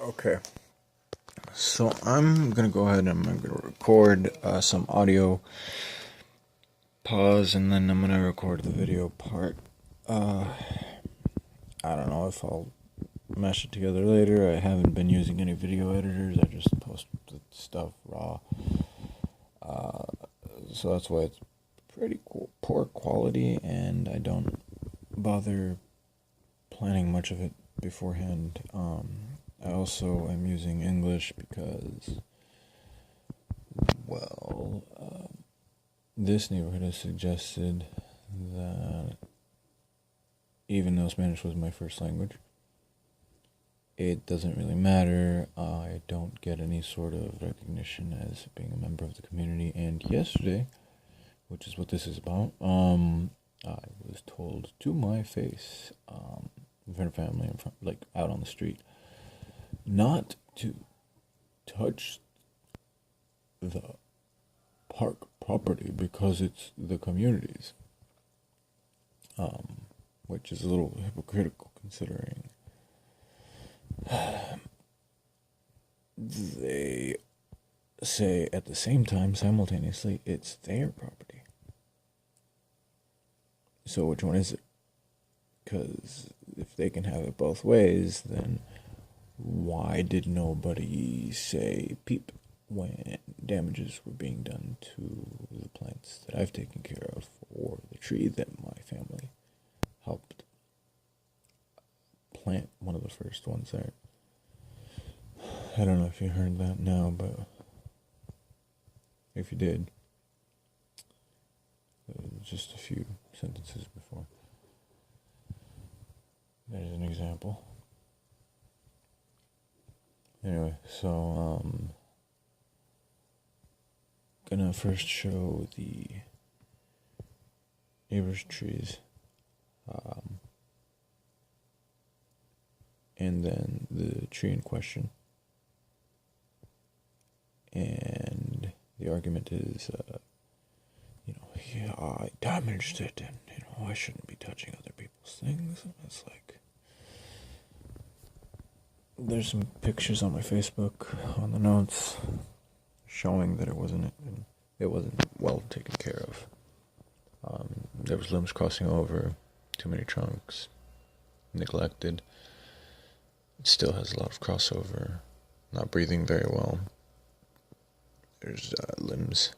Okay, so I'm gonna go ahead and I'm gonna record some audio pause, and then I'm gonna record the video part. I don't know if I'll mesh it together later. I haven't been using any video editors. I just post the stuff raw, so that's why it's pretty poor quality, and I don't bother planning much of it beforehand. I also am using English because, well, this neighborhood has suggested that even though Spanish was my first language, it doesn't really matter. I don't get any sort of recognition as being a member of the community. And yesterday, which is what this is about, I was told to my face, in front of family, like out on the street, not to touch the park property because it's the community's, which is a little hypocritical considering they say at the same time, simultaneously, it's their property. So which one is it? Because if they can have it both ways, then why did nobody say peep when damages were being done to the plants that I've taken care of, or the tree that my family helped plant, one of the first ones there? I don't know if you heard that now, but if you did, just a few sentences before, there's an example. Anyway, so gonna first show the neighbor's trees, and then the tree in question. And the argument is, yeah, I damaged it, and I shouldn't be touching other people's things. And it's like, there's some pictures on my Facebook on the notes showing that it wasn't well taken care of. There was limbs crossing over, too many trunks, neglected. It still has a lot of crossover, not breathing very well. There's limbs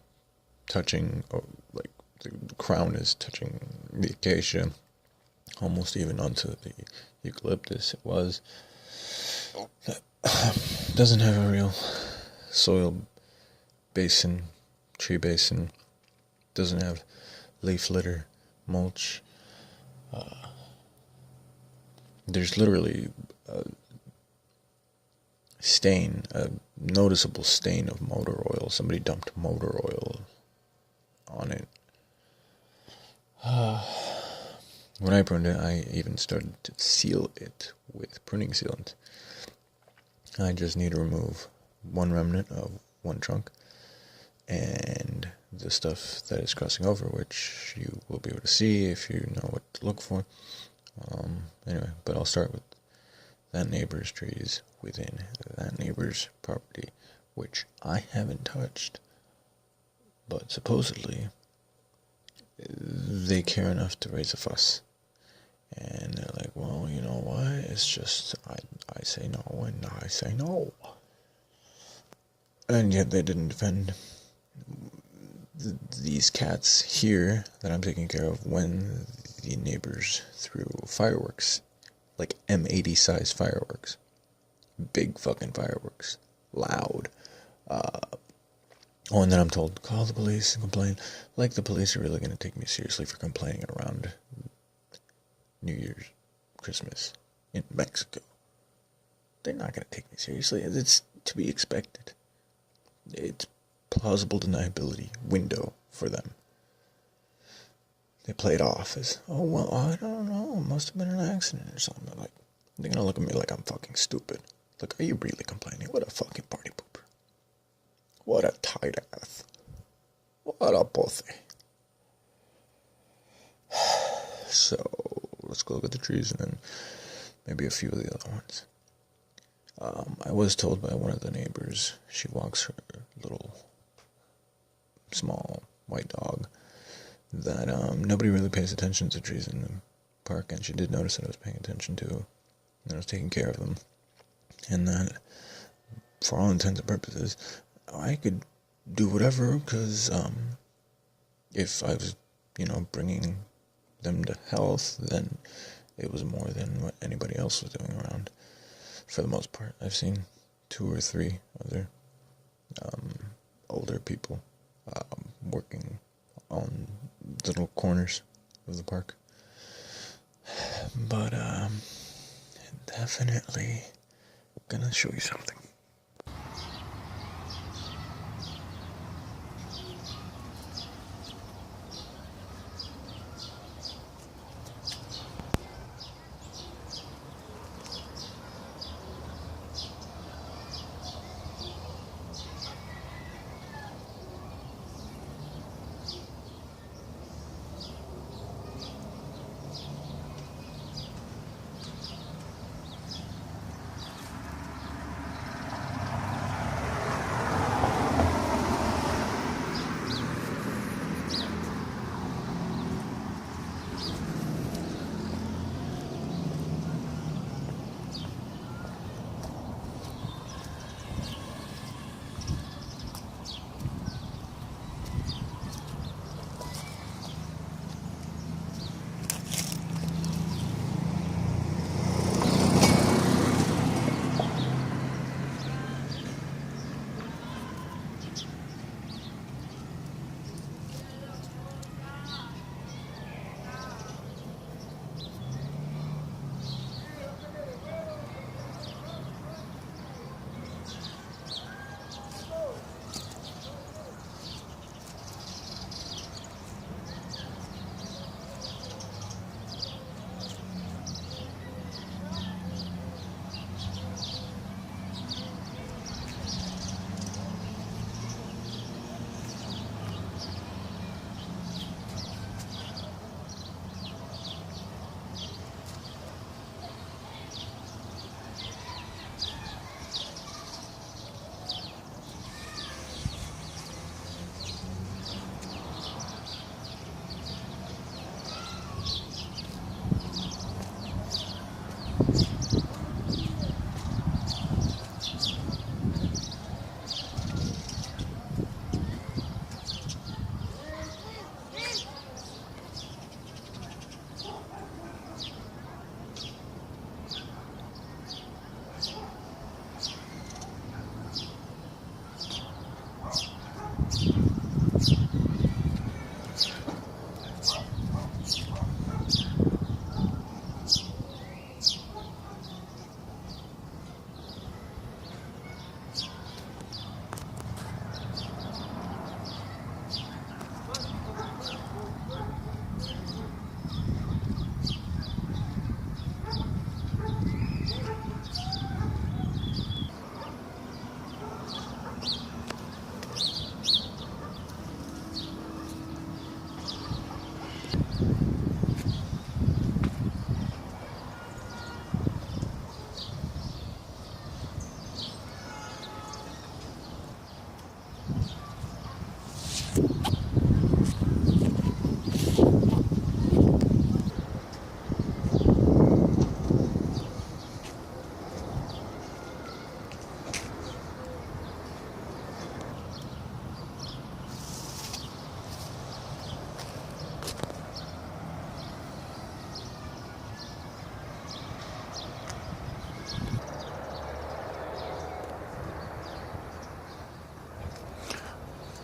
touching, like the crown is touching the acacia, almost even onto the eucalyptus. It was. Doesn't have a real soil basin, tree basin. Doesn't have leaf litter, mulch. There's literally a noticeable stain of motor oil. Somebody dumped motor oil on it. When I pruned it, I even started to seal it with pruning sealant. I just need to remove one remnant of one trunk and the stuff that is crossing over, which you will be able to see if you know what to look for. Anyway, but I'll start with that neighbor's trees within that neighbor's property, which I haven't touched, but supposedly they care enough to raise a fuss. And they're like, well, you know what? It's just, I say no, and I say no. And yet they didn't defend these cats here that I'm taking care of when the neighbors threw fireworks, like M80 size fireworks. Big fucking fireworks. Loud. And then I'm told, call the police and complain. Like the police are really going to take me seriously for complaining around New Year's, Christmas in Mexico. They're not going to take me seriously. It's to be expected. It's plausible deniability window for them. They play it off as, oh, well, I don't know, it must have been an accident or something. Like, they're going to look at me like I'm fucking stupid. Like, are you really complaining? What a fucking party pooper. What a tight ass. What a pussy. So, let's go look at the trees and then maybe a few of the other ones. I was told by one of the neighbors, she walks her little small white dog, that nobody really pays attention to trees in the park, and she did notice that I was paying attention to, and I was taking care of them, and that, for all intents and purposes, I could do whatever, because if I was, bringing them to health, then it was more than what anybody else was doing around. For the most part, I've seen 2 or 3 other older people working on little corners of the park. But definitely gonna show you something.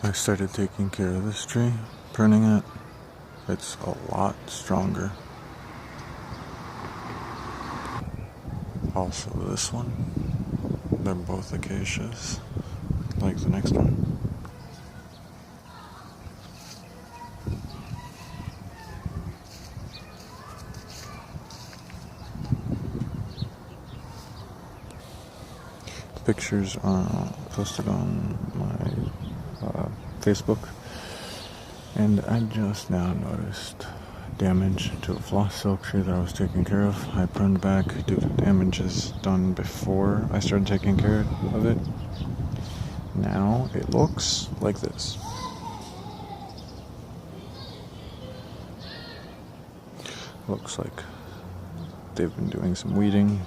I started taking care of this tree, pruning it. It's a lot stronger. Also this one. They're both acacias, like the next one. Pictures are posted on my Facebook, and I just now noticed damage to a floss silk tree that I was taking care of. I pruned back due to damages done before I started taking care of it. Now it looks like this. Looks like they've been doing some weeding.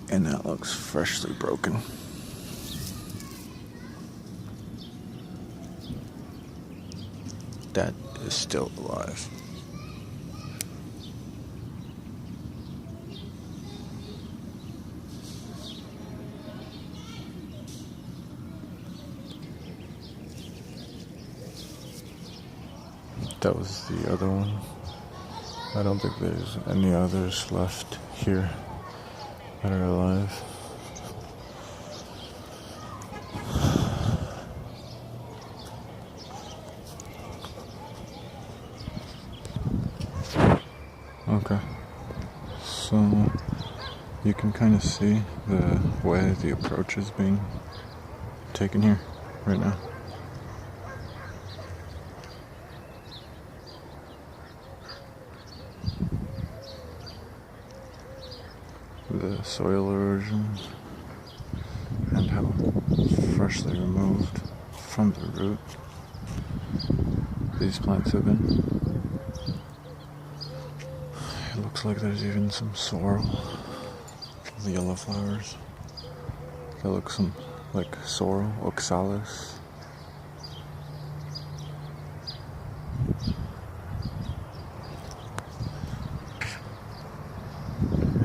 And that looks freshly broken. That is still alive. That was the other one. I don't think there's any others left here that are alive. Okay, so you can kind of see the way the approach is being taken here right now. The soil erosion and how freshly removed from the root these plants have been. It looks like there's even some sorrel, the yellow flowers. That looks some like sorrel, oxalis.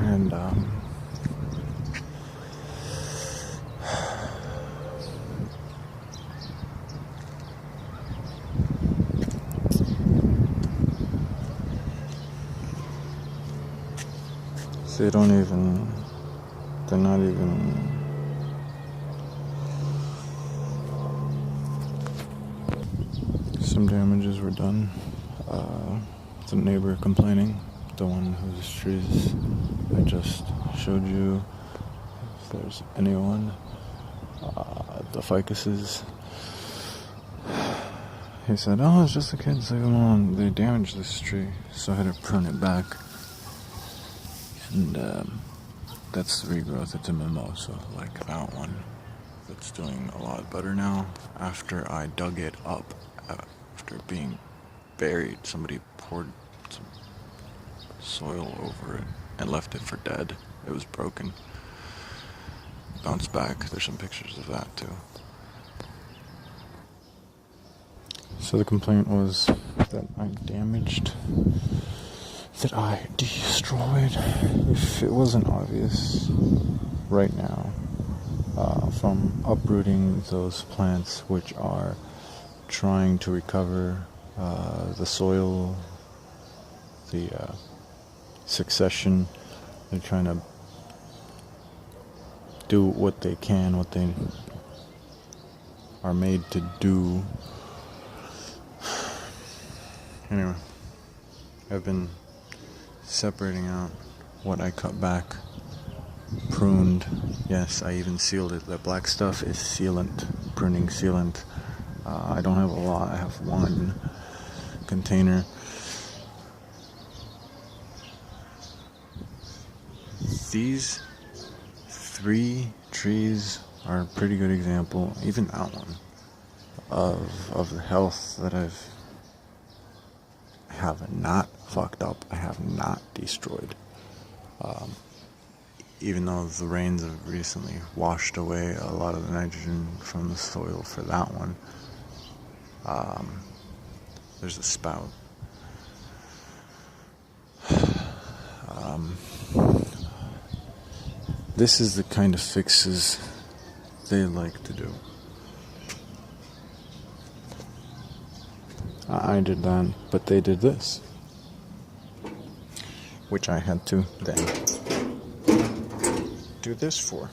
And they're not even some damages were done. The neighbor complaining, the one whose trees I just showed you, if there's anyone, the ficuses. He said, oh, it's just the kids, leave them alone. They damaged this tree, so I had to prune it back. And that's the regrowth. It's a mimosa, like that one. It's doing a lot better now. After I dug it up, after being buried, somebody poured some soil over it and left it for dead. It was broken. Bounced back. There's some pictures of that too. So the complaint was that I damaged, that I destroyed, if it wasn't obvious right now, from uprooting those plants which are trying to recover the soil, the succession. They're trying to do what they can, what they are made to do. Anyway, I've been separating out what I cut back, pruned. Yes, I even sealed it. The black stuff is sealant, pruning sealant. I don't have a lot. I have one container. These 3 trees are a pretty good example, even that one, of the health that I have not fucked up, I have not destroyed. Even though the rains have recently washed away a lot of the nitrogen from the soil for that one. There's a spout. This is the kind of fixes they like to do. I did that, but they did this, which I had to then do this for.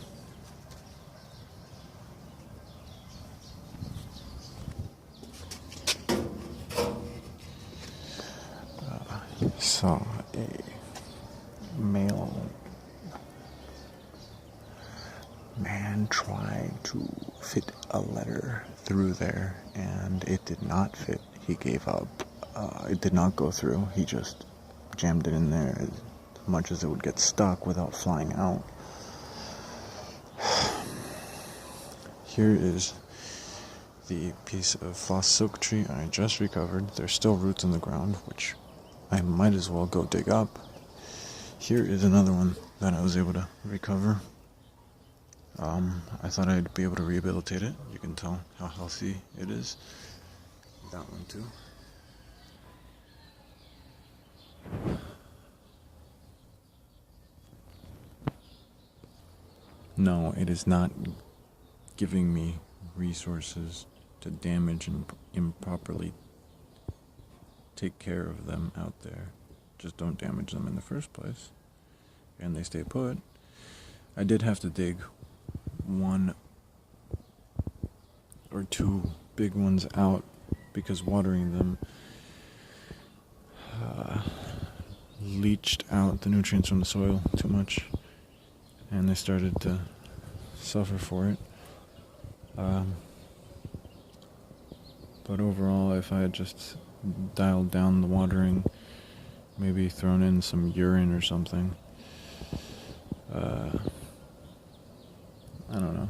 Saw a male man trying to fit a letter through there, and it did not fit. He gave up. It did not go through. He just jammed it in there as much as it would get stuck without flying out. Here is the piece of floss silk tree I just recovered. There's still roots in the ground, which I might as well go dig up. Here is another one that I was able to recover. I thought I'd be able to rehabilitate it. You can tell how healthy it is. That one too. No, it is not giving me resources to damage and improperly take care of them out there. Just don't damage them in the first place, and they stay put. I did have to dig 1 or 2 big ones out because watering them leached out the nutrients from the soil too much, and they started to suffer for it. But overall, if I had just dialed down the watering, maybe thrown in some urine or something, I don't know.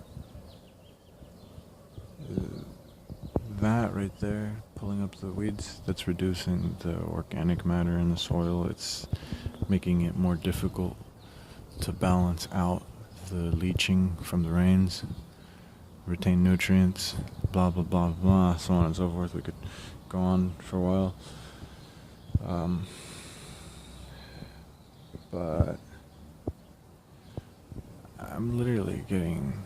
That right there, pulling up the weeds, that's reducing the organic matter in the soil. It's making it more difficult to balance out the leaching from the rains, retain nutrients, blah, blah, blah, blah, so on and so forth. We could go on for a while. But I'm literally getting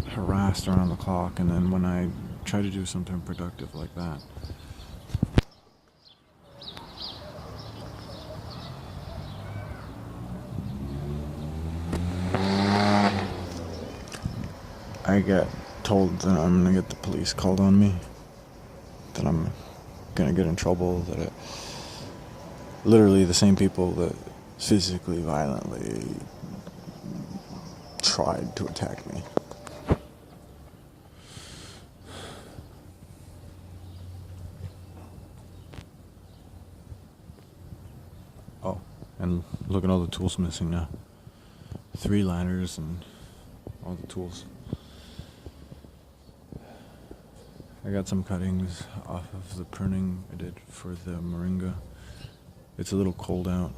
harassed around the clock, and then when I try to do something productive like that, I get told that I'm gonna get the police called on me, that I'm gonna get in trouble, that it, literally the same people that physically violently tried to attack me. Oh, and look at all the tools missing now. 3 ladders and all the tools. I got some cuttings off of the pruning I did for the moringa. It's a little cold out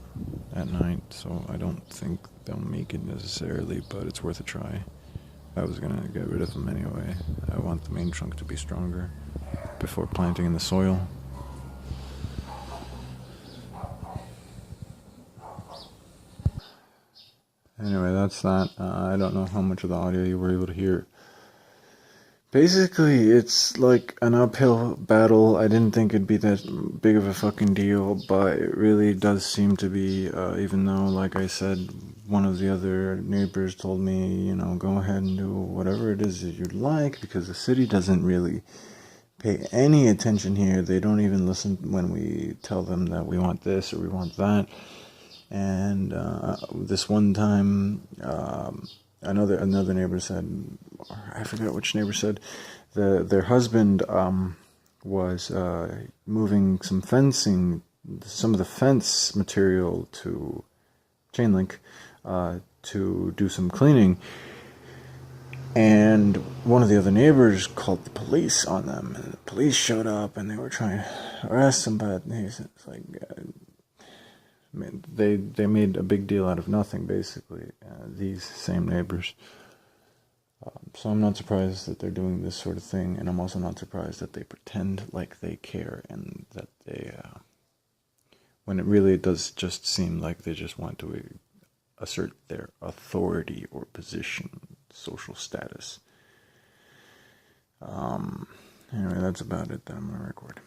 at night, so I don't think they'll make it necessarily, but it's worth a try. I was gonna get rid of them anyway. I want the main trunk to be stronger before planting in the soil. Anyway, that's that. I don't know how much of the audio you were able to hear. Basically, it's like an uphill battle. I didn't think it'd be that big of a fucking deal, but it really does seem to be, even though, like I said, one of the other neighbors told me, go ahead and do whatever it is that you'd like, because the city doesn't really pay any attention here. They don't even listen when we tell them that we want this or we want that. And this one time, another neighbor said, I forgot which neighbor said, their husband was moving some of the fence material to chain link to do some cleaning, and one of the other neighbors called the police on them, and the police showed up and they were trying to arrest him, but it's like they made a big deal out of nothing, basically, these same neighbors. So I'm not surprised that they're doing this sort of thing, and I'm also not surprised that they pretend like they care, and that they, when it really does just seem like they just want to assert their authority or position, social status. Anyway, that's about it that I'm going to record.